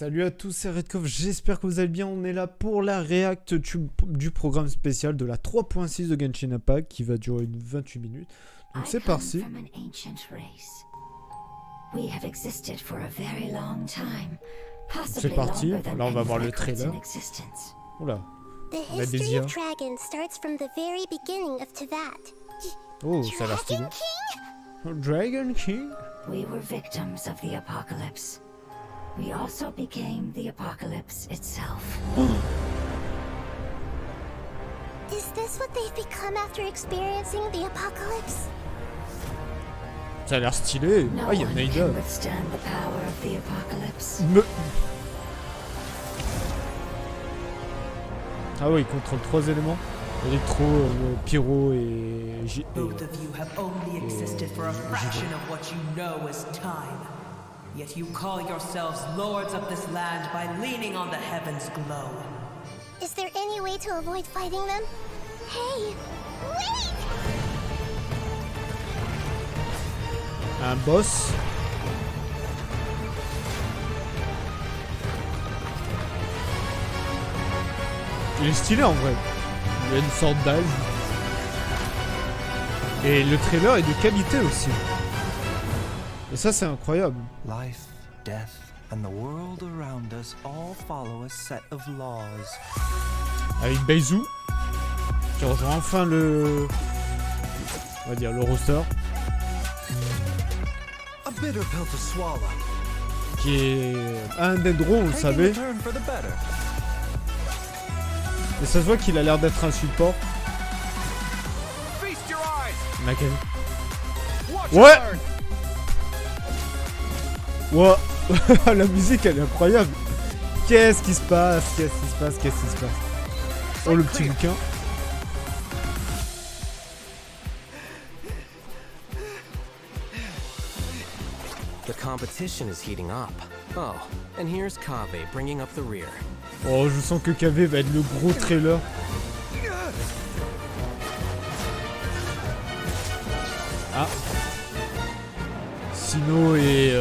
Salut à tous, c'est Redkov, j'espère que vous allez bien. On est là pour la réact du programme spécial de la 3.6 de Genshin Impact qui va durer 28 minutes. Donc c'est parti. C'est parti, là on va voir le trailer. Oula, la Bézia. Oh, ça a l'air stylé. Dragon King. We were victims of the apocalypse. We also became the apocalypse itself. Is this what they've become after experiencing the apocalypse? Ça a l'air stylé. Ah, il y a Naida. Ah oui, il contrôle 3 éléments. Électro, pyro et Both of you have only existed for a fraction of what you know as time. Yet you call yourselves lords of this land by leaning on the heavens' glow. Is there any way to avoid fighting them? Hey, wait! un boss. Il est stylé en vrai. Il y a une sorte d'âge. Et le trailer est de qualité aussi. Et ça c'est incroyable. Life, death, and the world around us all follow a set of laws. Avec Beizu, qui rejoint enfin le... on va dire le roster. A bitter pill to swallow. Qui est un Dendro, vous le savez. Et ça se voit qu'il a l'air d'être un support. Nakami. Ouais. Ouais. La musique elle est incroyable. Qu'est-ce qui se passe? Qu'est-ce qui se passe? Qu'est-ce qui se passe? Oh le petit bouquin. The competition is heating up. Oh, and here's Kaveh bringing up the rear. Oh, je sens que KV va être le gros trailer. Ah. Sino et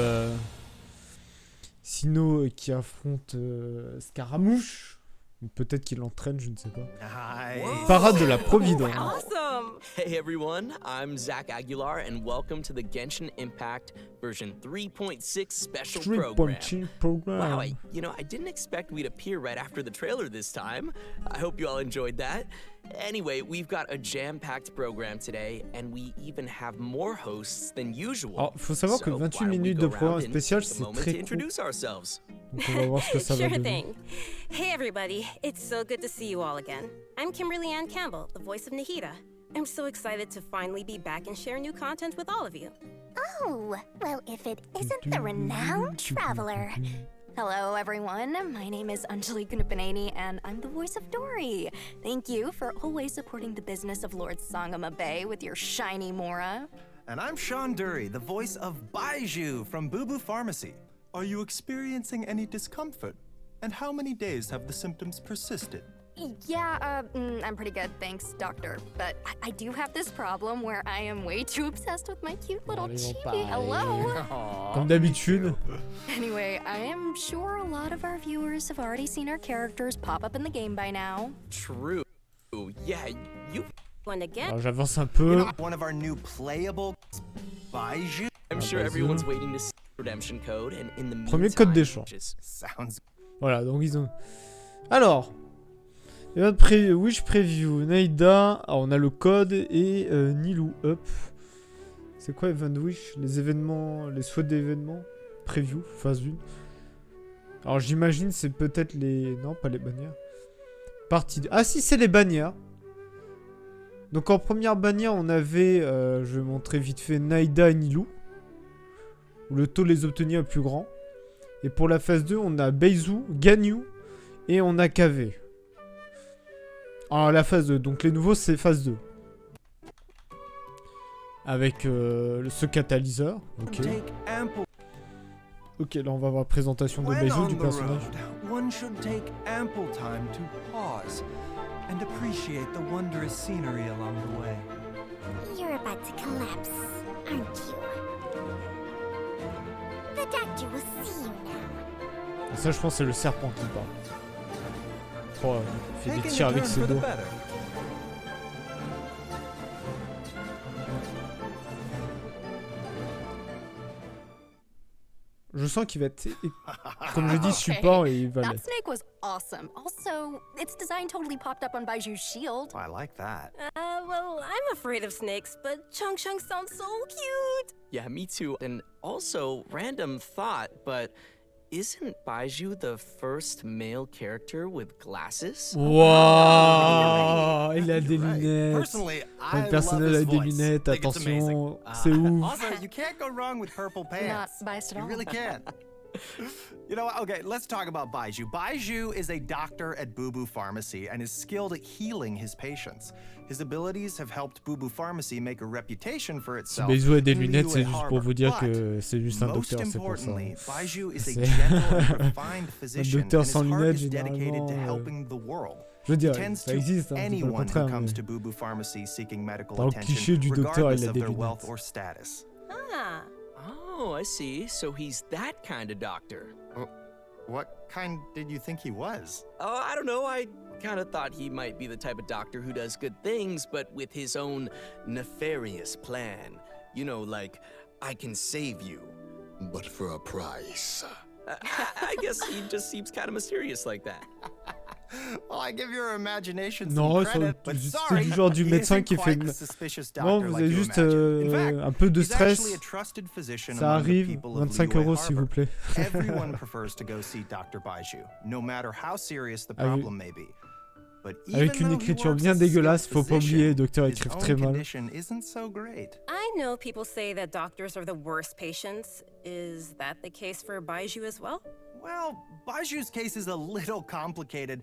Sino qui affronte Scaramouche. Peut-être qu'il l'entraîne, je ne sais pas. Parade de la Providence. Awesome! Hey everyone, I'm Zach Aguilar and welcome to the Genshin Impact version 3.6 special program. Wow, I didn't expect we'd appear right after the trailer this time. I hope you all enjoyed that. Anyway, we've got a jam-packed program today and we even have more hosts than usual. Alors, faut savoir que 28 minutes de programme spécial, c'est très court. Donc on va voir ce que ça va Sure donner. thing. Hey everybody, it's so good to see you all again. I'm Kimberly Ann Campbell, the voice of Nahida. I'm so excited to finally be back and share new content with all of you. Oh, well, if it isn't the renowned traveler. Hello everyone, my name is Anjali Kunapaneni and I'm the voice of Dory. Thank you for always supporting the business of Lord Sangama Bay with your shiny Mora. And I'm Sean Dury, the voice of Baiju from Boo Boo Pharmacy. Are you experiencing any discomfort? And how many days have the symptoms persisted? Yeah, I'm pretty good, thanks, doctor. But I do have this problem where I am way too obsessed with my cute little chibi. Hello? Comme d'habitude. Anyway, I am sure a lot of our viewers have already seen our characters pop up in the game by now. True. Yeah, you... When again? Alors j'avance un peu. One of our new playable Baiju. I'm sure everyone's waiting to see the redemption code and in the Premier meantime, code d'échange. Sounds... Voilà, donc ils ont... Alors, Wish Preview, Naida, alors on a le code et Nilou Up. C'est quoi Event Wish? Les événements, les souhaits d'événements? Preview, phase 1. Alors j'imagine c'est peut-être les... Non, pas les bannières. Partie 2. Ah si, c'est les bannières. Donc en première bannière, on avait, je vais montrer vite fait, Naida et Nilou. Où le taux de les obtenir est plus grand. Et pour la phase 2, on a Beizu, Ganyu et on a KV. Alors la phase 2, donc les nouveaux c'est phase 2. Avec ce catalyseur. Ok. Ok, là on va voir la présentation de Beizu du personnage. One should take ample time to pause and appreciate the wondrous scenery along the way. You're about to collapse, aren't you? The doctor will see you now. Et ça, je pense, c'est le serpent qui parle. Oh, il fait des Taking tirs a avec turn ses for the doigts. better. Je sens qu'il va être, comme je dis, support et il va That l'être. snake was awesome. Also, its design totally popped up on Baiju's shield. I like that. Well, I'm afraid of snakes, but Chung Chung sounds so cute. Yeah, me too. And also, random thought, but isn't Baiju the first male character with glasses? Wow, il a des lunettes. Personally, I Le personnel love a his des voice. lunettes, Think it's attention, amazing. c'est ouf. Also, you can't go wrong with purple Not pants. biased at You all. really can't. You know what? Okay, let's talk about Baiju. Baiju is a doctor at Boo Boo Pharmacy and is skilled at healing his patients. His abilities have helped Boo Boo Pharmacy make a reputation for Si itself. Baiju a des in the lunettes, c'est UA juste pour vous dire But que c'est juste un most docteur, c'est pour ça. importantly, Baiju is a C'est- gentle and refined physician, docteur and his sans heart lunettes, is dedicated to généralement, helping the world. Je veux He dire, tends ça to existe, hein, c'est pas le anyone who contraire, comes mais to Boo Boo Pharmacy seeking medical dans le attention, cliché du docteur, regardless il a of des their wealth lunettes. or status. Ah. Oh, I see. So he's that kind of doctor. What kind did you think he was? Oh, I don't know. I kind of thought he might be the type of doctor who does good things, but with his own nefarious plan. You know, like, I can save you. But for a price. I guess he just seems kind of mysterious like that. Well, I give your imagination Non, some credit, but c'est sorry, du genre du he médecin isn't qui fait quite une- the suspicious Non, doctor vous like avez you juste imagine. In fact, un peu de he's actually stress. a trusted physician Ça among the arrive, people of 25 Liyue € s'il vous Harbor. plaît. Everyone prefers to go see Dr. Baiju, no matter how serious the Avec- problem may be. But Avec even une though he écriture works bien as a skilled dégueulasse, faut pas oublier, les docteurs his écrivent own très mal. condition isn't so great. I know people say that doctors are the worst patients. Is that the case for Baiju as well? Well, Baiju's case is a little complicated,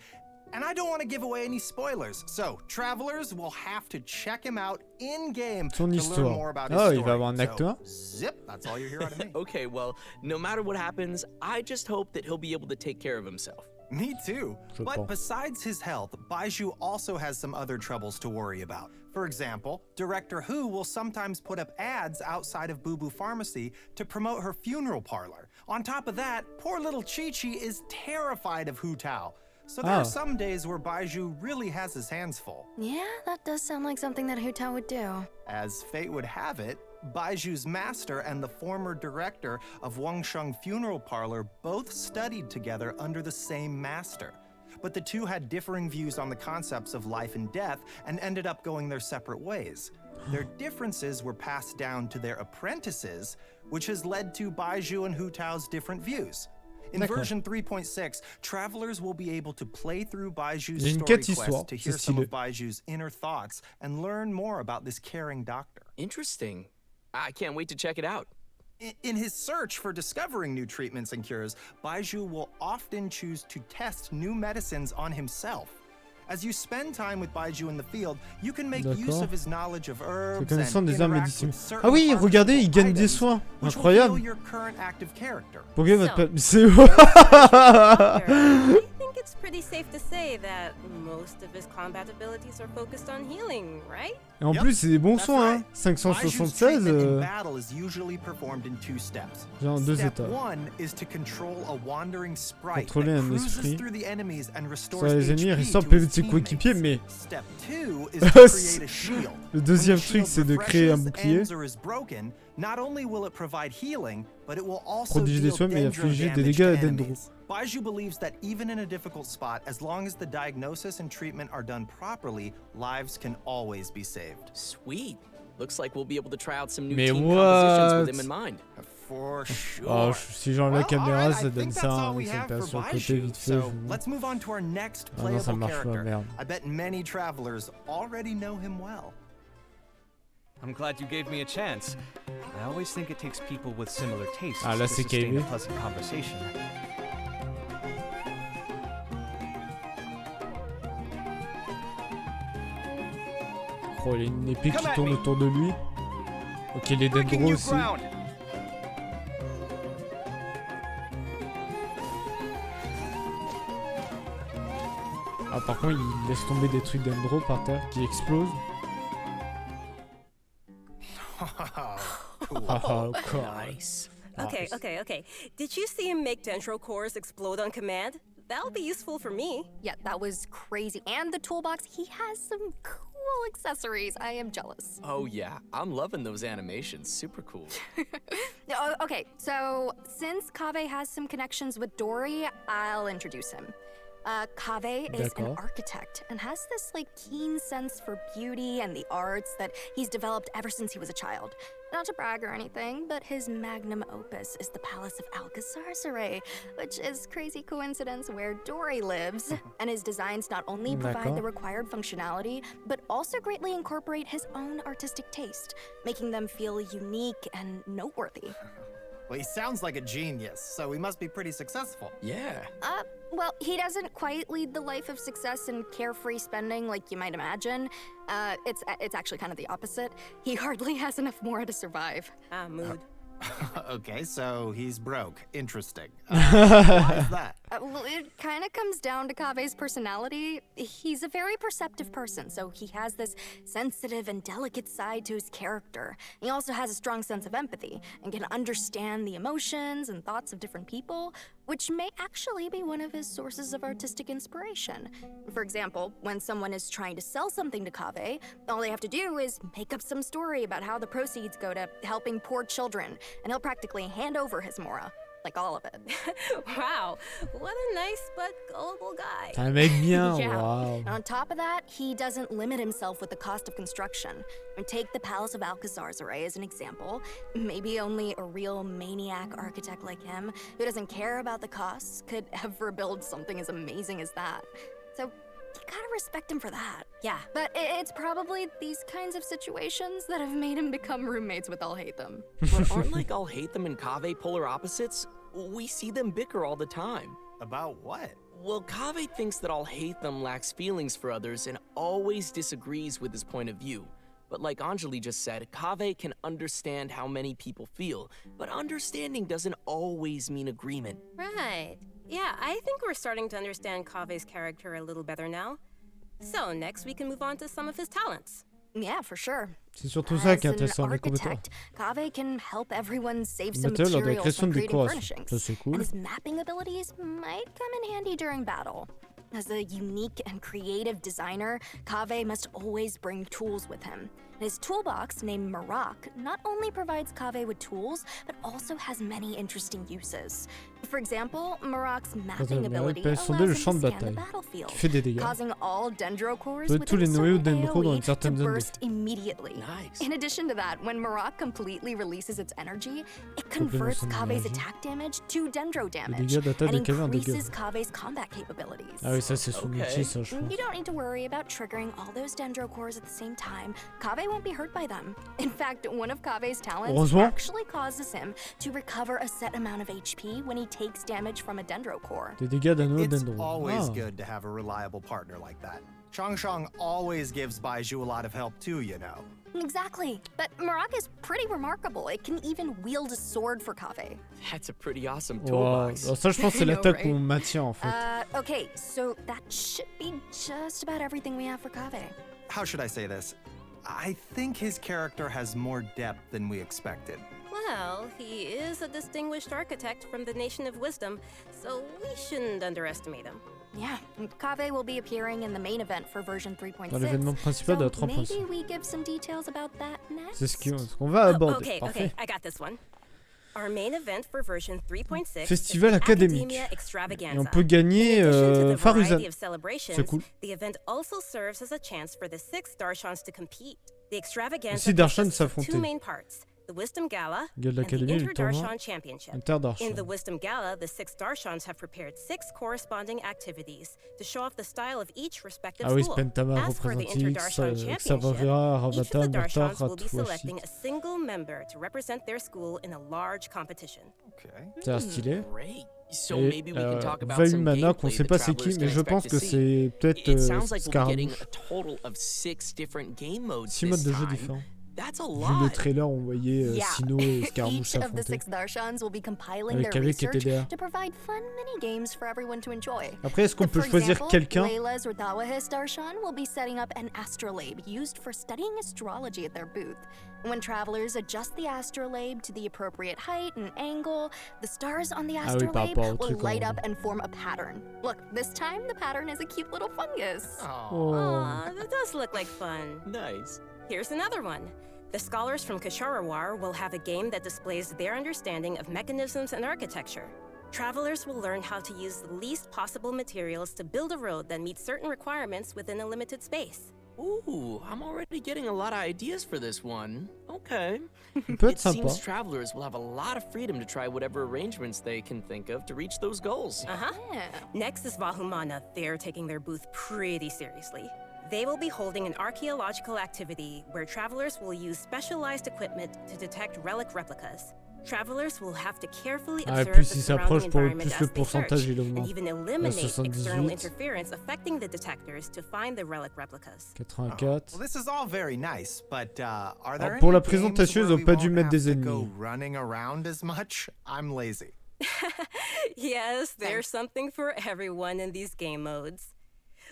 and I don't want to give away any spoilers. So, travelers will have to check him out in-game to Son learn histoire. more about his Ah, story. il va avoir un acte So, 1. zip, that's all you hear out of me. Okay, well, no matter what happens, I just hope that he'll be able to take care of himself. Me too. Je But pense. besides his health, Baiju also has some other troubles to worry about. For example, Director Hu will sometimes put up ads outside of Boo Boo Pharmacy to promote her funeral parlor. On top of that, poor little Chi-Chi is terrified of Hu Tao. So there Ah. are some days where Baiju really has his hands full. Yeah, that does sound like something that Hu Tao would do. As fate would have it, Baiju's master and the former director of Wangsheng Funeral Parlor both studied together under the same master. But the two had differing views on the concepts of life and death and ended up going their separate ways. Their differences were passed down to their apprentices, which has led to Baiju and Hu Tao's different views. In D'accord. version 3.6, travelers will be able to play through Baiju's Il y a une story quête quest histoire, to c'est hear some of stylé. Baiju's inner thoughts and learn more about this caring doctor. Interesting. I can't wait to check it out. In his search for discovering new treatments and cures, Baiju will often choose to test new medicines on himself. As you spend time with Baiju in the field, you can make use D'accord. of his knowledge of herbs connaissance and des armes interact médicinales. with certain Ah oui, regardez, il gagne des pharmaceutical soins. items, which will Incroyable. heal your current active character. Pourquoi votre So- pa- C'est I think it's pretty safe to say that most of his combat abilities are focused on healing, right? Et en Yep, plus, c'est des bons that's soins, hein. right. 576, Baiju's treatment in battle is usually performed in two steps. Genre en deux Step étapes. 1 is to control a wandering sprite Contrôler that un cruises esprit through the enemies and restores sur les ennemis et HP restaure to PV his de ses coéquipiers, mais Step 2 is to create a shield. le deuxième When the truc, shield c'est de créer un refreshes, bouclier, ends, or is broken, not only will it provide healing, but it will also prodiger des deal soins, mais dendro infliger des damage dégâts à to Dendro. enemies. Baiju believes that even in a difficult spot, as long as the diagnosis and treatment are done properly, lives can always be saved. Sweet. Looks like we'll be able to try out some new Mais team compositions with what? him in mind. For sure. Oh, si j'enlève la Well, caméra, alright, ça I donne think ça that's all avec we son have père for sur le côté Baiju. vite fait. So let's move on to our next Ah non, ça playable marche pas, character. merde. I bet many travelers already know him well. I'm glad you gave me a chance. I always think it takes people with similar tastes Ah, là, to c'est sustain KB. a pleasant conversation. Oh, il y a une épée qui Come at tourne me. autour de lui. Ok, les Breaking Dendros new aussi. ground. Ah, par contre, il laisse tomber des trucs Dendro par terre qui explosent. Cool. Ah, encore. Nice. Okay. Did you see him make dendro cores explode on command? That'll be useful for me. Yeah, that was crazy. And the toolbox, he has some cool accessories. I am jealous. Oh yeah, I'm loving those animations. Super cool. Okay, so since Kaveh has some connections with Dory, I'll introduce him. Kaveh is an architect and has this keen sense for beauty and the arts that he's developed ever since he was a child. Not to brag or anything, but his magnum opus is the Palace of Alcazar, which is crazy coincidence where Dory lives. And his designs not only provide the required functionality, but also greatly incorporate his own artistic taste, making them feel unique and noteworthy. Well, he sounds like a genius, so he must be pretty successful. Yeah. Well, he doesn't quite lead the life of success and carefree spending like you might imagine. It's actually kind of the opposite. He hardly has enough more to survive. Mood. Okay, so he's broke. Interesting. Why is that? Well, it kind of comes down to Kaveh's personality. He's a very perceptive person, so he has this sensitive and delicate side to his character. He also has a strong sense of empathy and can understand the emotions and thoughts of different people, which may actually be one of his sources of artistic inspiration. For example, when someone is trying to sell something to Kaveh, all they have to do is make up some story about how the proceeds go to helping poor children, and he'll practically hand over his Mora. Like all of it. Wow, what a nice but gullible guy. Un mec bien, Yeah. wow. And on top of that, he doesn't limit himself with the cost of construction. And take the Palace of Alcazar as an example. Maybe only a real maniac architect like him, who doesn't care about the costs, could ever build something as amazing as that. So you gotta respect him for that. Yeah. But it's probably these kinds of situations that have made him become roommates with Alhaitham. But aren't Alhaitham and Kaveh polar opposites? We see them bicker all the time. About what? Well, Kaveh thinks that Alhaitham lacks feelings for others and always disagrees with his point of view. But like Anjali just said, Kaveh can understand how many people feel, but understanding doesn't always mean agreement. Right. Yeah, I think we're starting to understand Kaveh's character a little better now. So next we can move on to some of his talents. Yeah, for sure. C'est surtout ça qui est As an intéressant avec Komodo. architect, Kaveh can help everyone save some Komodo lors de la materials création from de creating décoration. furnishings. Ça c'est cool. And his mapping abilities might come in handy during battle. As a unique and creative designer, Kaveh must always bring tools with him. And his toolbox, named Marak, not only provides Kaveh with tools, but also has many interesting uses. For example, Marak's mapping Marak ability peut allows sonder him le to champ de scan the bataille, battlefield, qui fait des dégâts. causing all dendro cores Tous within les a noyaux certain dendro dans une AoE certaine to zone de- burst immediately. Nice. In addition to that, when Marak completely releases its energy, it Complément converts son Kaveh's énergie. attack damage to dendro damage dégâts d'attaque and de Kaveh en dégâts. increases Kaveh's combat capabilities. Ah oui, ça c'est son Okay. outil, ça je pense. You don't need to worry about triggering all those dendro cores at the same time. Kaveh won't be hurt by them. In fact, one of Kaveh's talents Heureusement. actually causes him to recover a set amount of HP when he takes damage from a dendro core. Des dégâts d'un noyau It's dendron. always Ah. good to have a reliable partner like that. Changshang always gives Baizhu a lot of help too, you know. Exactly. But Marak is pretty remarkable. It can even wield a sword for Kaveh. That's a pretty awesome Wow. toolbox. Alors ça je pense que c'est I know, l'attaque right? où on maintient en fait. Okay, so that should be just about everything we have for Kaveh. How should I say this? I think his character has more depth than we expected. Well, he is a distinguished architect from the Nation of Wisdom, so we shouldn't underestimate him. Yeah, and Kaveh will be appearing in the main event for version 3.6. Dans l'événement principal de la so maybe 3.6. we give some details about that next. C'est ce qu'on va aborder. Okay, Parfait. I got this one. Our main event for version 3.6 Festival is the académique. Academia Extravaganza. Et on peut gagner In addition to the Faruzan. variety of celebrations, C'est cool. the event also serves as a chance for the 6 Darshans to compete. The Les Extravaganza 6 Darshans consists of s'affronter. two main parts, the Wisdom Gala Gala de and the l'Académie, le tournoi Inter-Darshan Championship. Inter-Darshan. In the Wisdom Gala, the 6 Darshans have prepared 6 corresponding activities to show off the style of each respective Ah oui, school. Pentama As for the représente X, Inter-Darshan Championship, Xavavera, each of Ravata, the Murtar, Darshans will be Ratu, selecting Rashid. a single member to represent their school in a large competition. Okay. Ça a l'air stylé. Great. So Et maybe we can talk about some Vayumana, qu'on gameplay sait the pas c'est travelers qui, can mais je expect pense to que see. c'est peut-être It sounds like we'll be getting Scaramouche. a total of 6 different game modes 6 modes this de jeu time. différents. That's a Vu lot. le trailer, on voyait Yeah. Sino et Each Scaramouche of the s'affronter. 6 Darshans will be compiling Avec their Kaveh qui était research derrière. to provide fun mini-games for everyone to enjoy. Après, est-ce qu'on peut For choisir example, quelqu'un? Layla's Urdawahis Darshan will be setting up an astrolabe used for studying astrology at their booth. When travelers adjust the astrolabe to the appropriate height and angle, the stars on the Ah oui, par astrolabe rapport au will truc light en- up and form a pattern. Look, this time the pattern is a cute little fungus. Oh. Aw, that does look like fun. Nice. Here's another one. The scholars from Kasharawar will have a game that displays their understanding of mechanisms and architecture. Travelers will learn how to use the least possible materials to build a road that meets certain requirements within a limited space. Ooh, I'm already getting a lot of ideas for this one. Okay. Ça peut être It sympa. seems travelers will have a lot of freedom to try whatever arrangements they can think of to reach those goals. Uh-huh. Yeah. Next is Vahumana. They're taking their booth pretty seriously. They will be holding an archaeological activity where travelers will use specialized equipment to detect relic replicas. Travelers will have to carefully Ah, et observe plus the il surrounding s'approche, pour le environment plus as le they search, pourcentage il and augmente. even À eliminate external 78, interference affecting the detectors to find the relic replicas. 84. Well, this is all very nice, but are there Alors, pour any la games présentation, ils where ont we pas dû won't mettre have des to go ennemis. running around as much? I'm lazy. Yes, there's something for everyone in these game modes.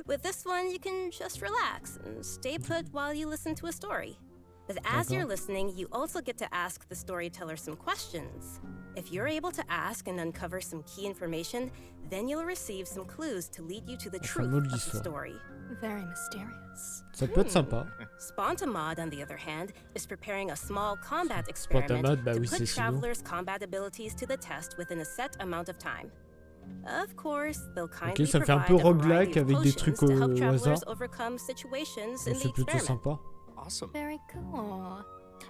With this one, you can just relax and stay put while you listen to a story. But as you're listening, you also get to ask the storyteller some questions. If you're able to ask and uncover some key information, then you'll receive some clues to lead you to the truth mot de of the l'histoire. story. Very mysterious. Ça peut être sympa. Spontamod, on the other hand, is preparing a small combat experiment Spontamod, bah to oui, put c'est Sino. travelers' combat abilities to the test within a set amount of time. Of course, they'll kindly ça fait un provide peu a variety roguelike of avec des potions trucs to help au travelers hasard. overcome situations in Donc, the c'est plutôt experiment. sympa. Awesome. Very cool.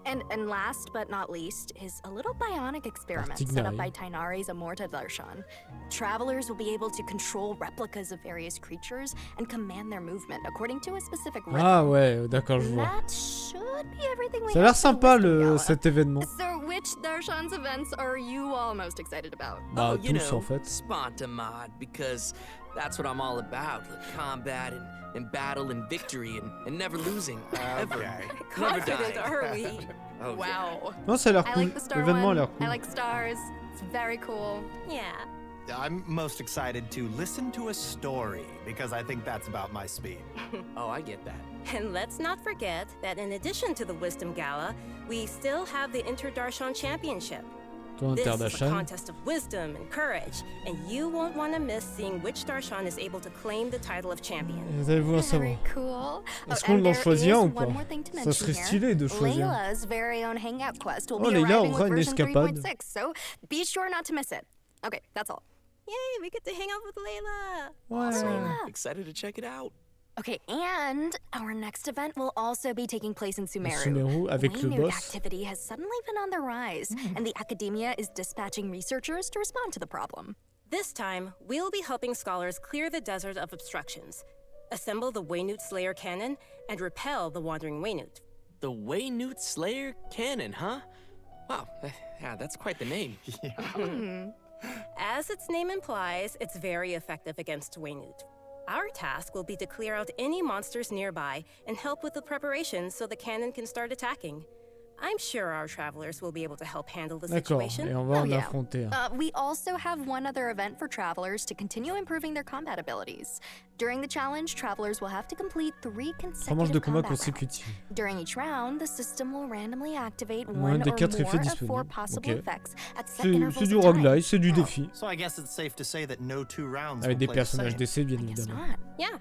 And last but not least is a little bionic experiment Artignari. set up by Tainari's Amorta Darshan. Travelers will be able to control replicas of various creatures and command their movement according to a specific rhythm. Ah ouais, d'accord, je vois. That should be everything we Ça a l'air have for sympa Wisdom Gala. cet événement. So which Darshan's events are you all most excited about? Bah Oh, you tous know, en fait. Spontamod, because that's what I'm all about. Combat and battle and victory and never losing. Ever. Never Confident dying. are we? Oh, Wow. Non, ça a l'air I cool. like the star L'événement a one. l'air I cool. like stars. It's very cool. Yeah. I'm most excited to listen to a story because I think that's about my speed. Oh, I get that. And let's not forget that in addition to the Wisdom Gala, we still have the Inter-Darshan Championship. Tour This is a Interdashan. contest of wisdom and courage, and you won't want to miss seeing which Darshan is able to claim the title of champion. Vous allez voir ça va. Very cool. Est-ce Oh, qu'on and en there choisit is un ou one pas? more thing to Ça mention serait here. stylé de choisir. Layla's very own hangout quest will Oh, be Layla arriving aura with une version escapade. 3.6, so be sure not to miss it. Okay, that's all. Yay, we get to hang out with Layla! Ouais. Excited to check it out. Okay, and our next event will also be taking place in Sumeru. Sumeru avec le Waynoot boss. activity has suddenly been on the rise, and the academia is dispatching researchers to respond to the problem. This time, we'll be helping scholars clear the desert of obstructions, assemble the Waynoot Slayer cannon, and repel the Wandering Waynoot. The Waynoot Slayer Cannon, huh? Wow, yeah, that's quite the name. As its name implies, it's very effective against Waynoot. Our task will be to clear out any monsters nearby and help with the preparations so the cannon can start attacking. I'm sure our travelers will be able to help handle the D'accord, situation. et on va Oh, en yeah. affronter un. We also have one other event for travelers to continue improving their combat abilities. During the challenge, travelers will have to complete 3 3 manches consecutive de combat combat rounds. consécutives. During each round, the system will randomly activate Moins one des or 4 effets more of 4 disponibles. possible Ok. effects at set C'est intervals du of time. roguelike, c'est du défi. So I guess it's safe to say that no 2 rounds Avec will des play the personnages same. d'essai, bien I guess évidemment. not. Yeah.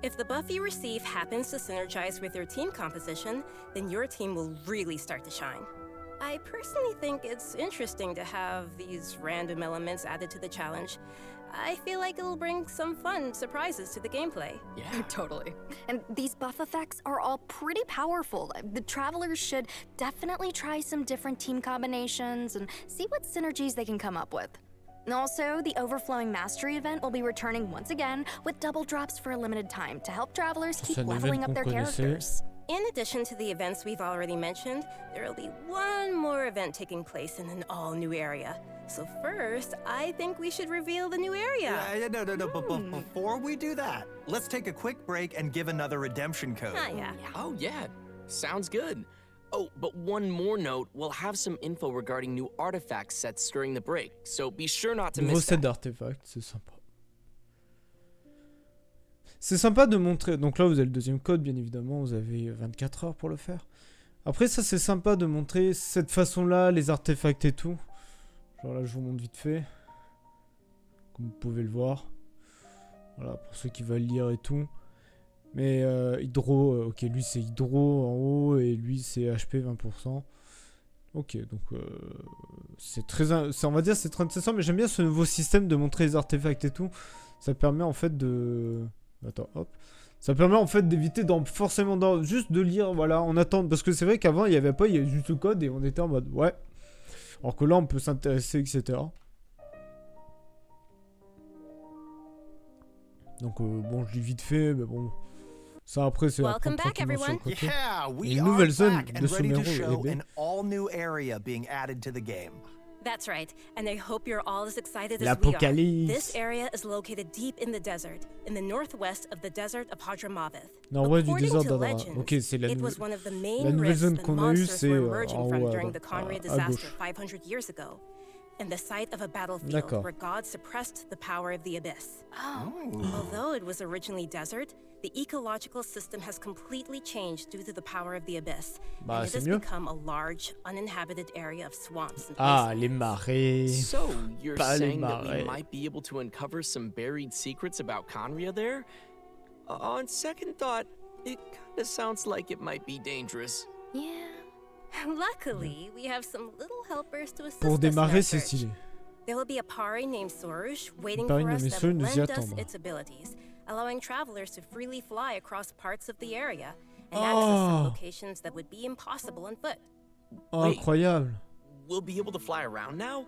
If the buff you receive happens to synergize with your team composition, then your team will really start to shine. I personally think it's interesting to have these random elements added to the challenge. I feel like it'll bring some fun surprises to the gameplay. Yeah. Totally. And these buff effects are all pretty powerful. The travelers should definitely try some different team combinations and see what synergies they can come up with. And also, the Overflowing Mastery event will be returning once again with double drops for a limited time to help travelers keep C'est un leveling event up their qu'on connaissait. characters. In addition to the events we've already mentioned, there will be one more event taking place in an all-new area. So first, I think we should reveal the new area. No. But before we do that, let's take a quick break and give another redemption code. Ah, yeah. Oh, yeah. Sounds good. Oh, but one more note, we'll have some info regarding new artifact sets during the break, so be sure not to Nouveau miss set that. d'artefacts, c'est sympa. C'est sympa de montrer... Donc là, vous avez le deuxième code, bien évidemment. Vous avez 24 heures pour le faire. Après, ça, c'est sympa de montrer cette façon-là, les artefacts et tout. Genre là, je vous montre vite fait. Comme vous pouvez le voir. Voilà, pour ceux qui veulent lire et tout. Mais Hydro... ok, lui, c'est Hydro en haut. Et lui, c'est HP 20%. Ok, donc... c'est très... on va dire c'est très intéressant. Mais j'aime bien ce nouveau système de montrer les artefacts et tout. Ça permet en fait de... Attends, hop. Ça permet en fait d'éviter forcément juste de lire, voilà, en attendant. Parce que c'est vrai qu'avant, il y avait juste le code et on était en mode, ouais. Alors que là, on peut s'intéresser, etc. Donc, bon, je lis vite fait, mais bon. Ça, après, c'est après tranquillement sur le côté. Et une nouvelle zone de Sumeru et B. That's right, and I hope you're all as excited as we are. L'Apocalypse. This area is located deep in the desert, in the northwest of the desert of Hadramaveth. Nord-ouest du According désert to d'Adra. legends, Ok, c'est la it was one of the main nouvelle rifts zone the qu'on a eue, monsters c'est were en emerging from haut during the Conria à disaster gauche. 500 years ago, and the site of a battlefield D'accord. where God suppressed the power of the abyss. Oh. Although it was originally desert, the ecological system has completely changed due to the power of the abyss, Bah, and it c'est has mieux. become a large, uninhabited area of swamps and Ah, wastelands. les marais. So, you're Pas les saying that we marais. might be able to uncover some buried secrets about Conria there? On second thought, it kinda sounds like it might be dangerous. Yeah. Luckily, we have some little helpers to assist Pour us in démarrer, our c'est search. stylé. There will be a Pari named Sorush waiting Pari for us nommé that Sorush will nous y lend us attendre. its abilities, allowing travelers to freely fly across parts of the area and access some Oh. locations that would be impossible on foot. Oh, Wait. incroyable. We'll be able to fly around now?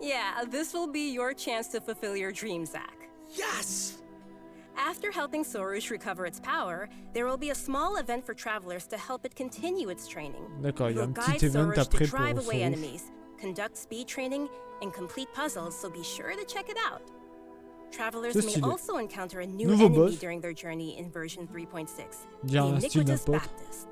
Yeah, this will be your chance to fulfill your dream, Zach. Yes! After helping Sorush recover its power, there will be a small event for travelers to help it continue its training. D'accord, il y a We'll un guide petit event Sorush to après pour drive away Sorush. enemies, conduct speed training, and complete puzzles, so be sure to check it out. Travelers C'est may stylé. also encounter a new Nouveau enemy boss. during their journey in version 3.6, the Bien un style Iniquitous d'apôtre. Baptist.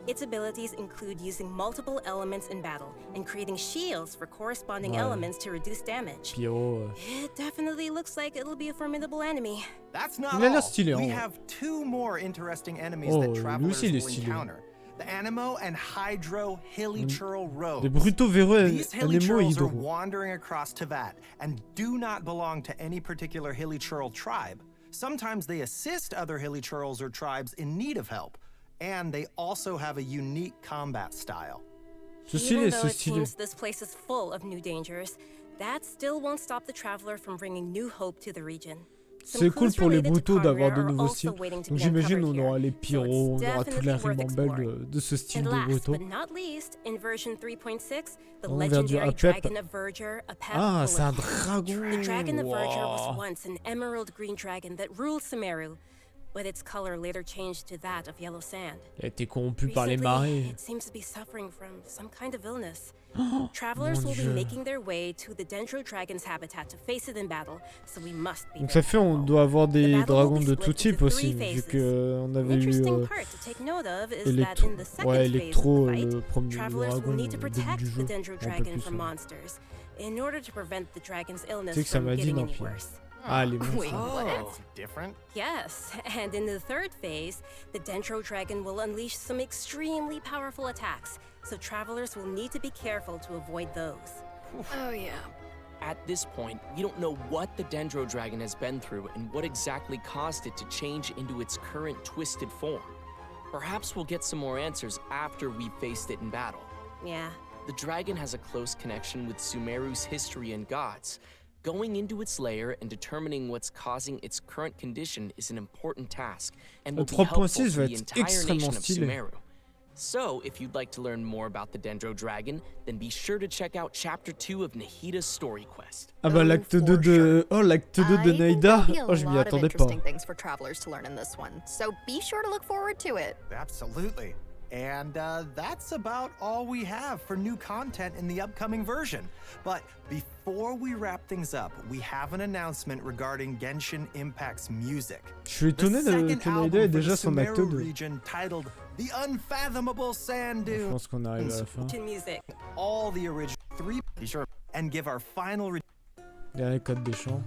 Its abilities include using multiple elements in battle and creating shields for corresponding Ouais. elements to reduce damage. Pyro. It definitely looks like it'll be a formidable enemy. That's not Il a l'air all. stylé, We hein. have two more interesting enemies Oh, that lui travelers aussi, il est will stylé. encounter. The Anemo and Hydro Hilichurl roads. Des brutaux véreux These Anemo et Hilichurls are Hydro. wandering across Teyvat and do not belong to any particular Hilichurl tribe. Sometimes they assist other Hilichurls or tribes in need of help, and they also have a unique combat style. C'est Even stylé, though c'est it stylé. seems this place is full of new dangers, that still won't stop the traveler from bringing new hope to the region. C'est cool pour les brutaux d'avoir de nouveaux styles. Donc j'imagine on aura les pyros, on aura toute la ribambelle de ce style And de last brutaux. but not least, in version 3.6, the On vient du legendary Apep. dragon of Verger, Apep. Ah, c'est un Ullah. dragon. The dragon of Verger was Wow. once an emerald green dragon that ruled Sumeru, but its color later changed to that of yellow sand. Il a été corrompu par les Recently, marées. it seems to be suffering from some kind of illness. Oh, Travelers mon will be Dieu. making their way to the Dendro Dragon's habitat to face it in battle, so we must be Donc ça fait on doit avoir des dragons de tout type aussi, vu qu'on avait eu Interesting part to take note of is that Électro, in the second ouais, phase of Électro, the fight, le premier travelers dragon will need to au début protect du the jeu, Dendro un peu Dragon plus. from monsters in order to prevent the dragon's Tu illness sais que ça from m'a dit getting non, any Pierre. worse. Ah, les Wait, monstres. what? Different? Yes, and in the third phase, the Dendro Dragon will unleash some extremely powerful attacks, so travelers will need to be careful to avoid those. Oh, yeah. At this point, we don't know what the Dendro Dragon has been through and what exactly caused it to change into its current twisted form. Perhaps we'll get some more answers after we've faced it in battle. Yeah. The dragon has a close connection with Sumeru's history and gods. Going into its lair and determining what's causing its current condition is an important task and will be helpful 3.6 to va the être entire extrêmement nation of stylé. Sumeru. So, if you'd like to learn more about the Dendro Dragon, then be sure to check out Chapter 2 of Nahida's story quest. Ah bah l'acte 2 de... Oh, l'acte 2 de Naïda. Oh, je m'y attendais pas. Interesting things for travelers to learn in this one, so be sure to look forward to it. Absolutely. And that's about all we have for new content in the upcoming version. But before we wrap things up, we have an announcement regarding Genshin Impact's music. Je suis étonné que Naida ait déjà son acte 2. Region titled The Unfathomable Sand Dunes. Je pense qu'on arrive à la fin. All the original 3 and give our final Dernier code des champs.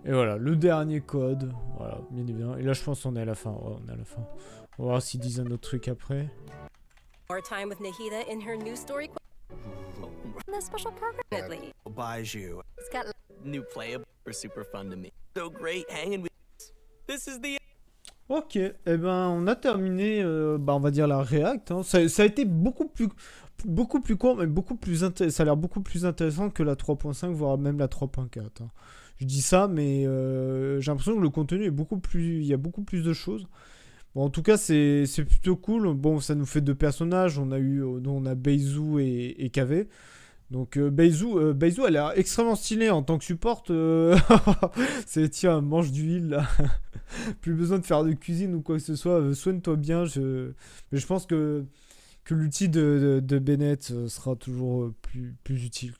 Et voilà, le dernier code. Voilà, bien évidemment. Et là, je pense qu'on est à la fin. Ouais, on est à la fin. On va voir s'ils disent un autre truc après. More time with Nahida in her new story. The special program. Baiju. It's got New playable are super fun to me. So great hanging with. This is the. Ok, eh ben on a terminé, on va dire la react. Hein. Ça a été beaucoup plus court, mais ça a l'air beaucoup plus intéressant que la 3.5, voire même la 3.4. Hein. Je dis ça, mais j'ai l'impression que le contenu est il y a beaucoup plus de choses. Bon, en tout cas, c'est plutôt cool. Bon, ça nous fait 2 personnages. On a Beizu et KV. Donc Beizu, elle a l'air extrêmement stylée en tant que support. C'est tiens, mange d'huile là. Plus besoin de faire de cuisine ou quoi que ce soit. Soigne-toi bien. Mais je pense que l'outil de Bennett sera toujours plus utile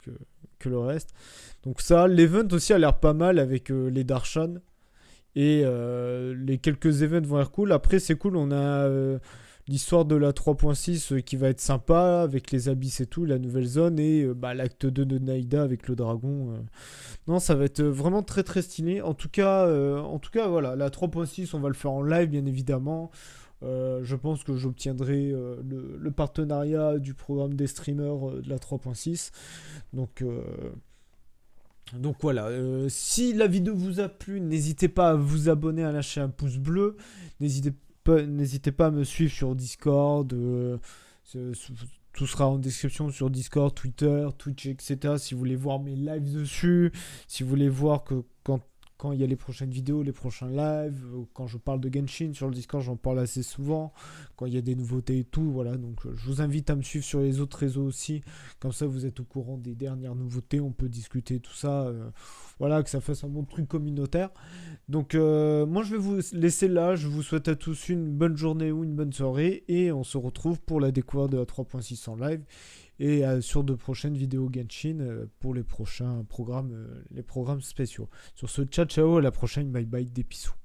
que le reste. Donc ça, l'event aussi a l'air pas mal avec les Darshan. Et les quelques events vont être cool. Après, c'est cool, on a l'histoire de la 3.6 qui va être sympa avec les abysses et tout, la nouvelle zone. Et l'acte 2 de Naida avec le dragon. Non, ça va être vraiment très très stylé. En tout cas, voilà, la 3.6, on va le faire en live, bien évidemment. Je pense que j'obtiendrai le partenariat du programme des streamers de la 3.6. Donc voilà, si la vidéo vous a plu, n'hésitez pas à vous abonner, à lâcher un pouce bleu. N'hésitez pas à me suivre sur Discord. Tout sera en description sur Discord, Twitter, Twitch, etc. Si vous voulez voir mes lives dessus, si vous voulez voir que quand il y a les prochaines vidéos, les prochains lives, quand je parle de Genshin sur le Discord, j'en parle assez souvent, quand il y a des nouveautés et tout, voilà, donc je vous invite à me suivre sur les autres réseaux aussi, comme ça vous êtes au courant des dernières nouveautés, on peut discuter tout ça, voilà, que ça fasse un bon truc communautaire. Donc moi je vais vous laisser là, je vous souhaite à tous une bonne journée ou une bonne soirée, et on se retrouve pour la découverte de la 3.6 en live, et sur de prochaines vidéos Genshin pour les prochains programmes, les programmes spéciaux. Sur ce, ciao, à la prochaine, bye bye, des bisous.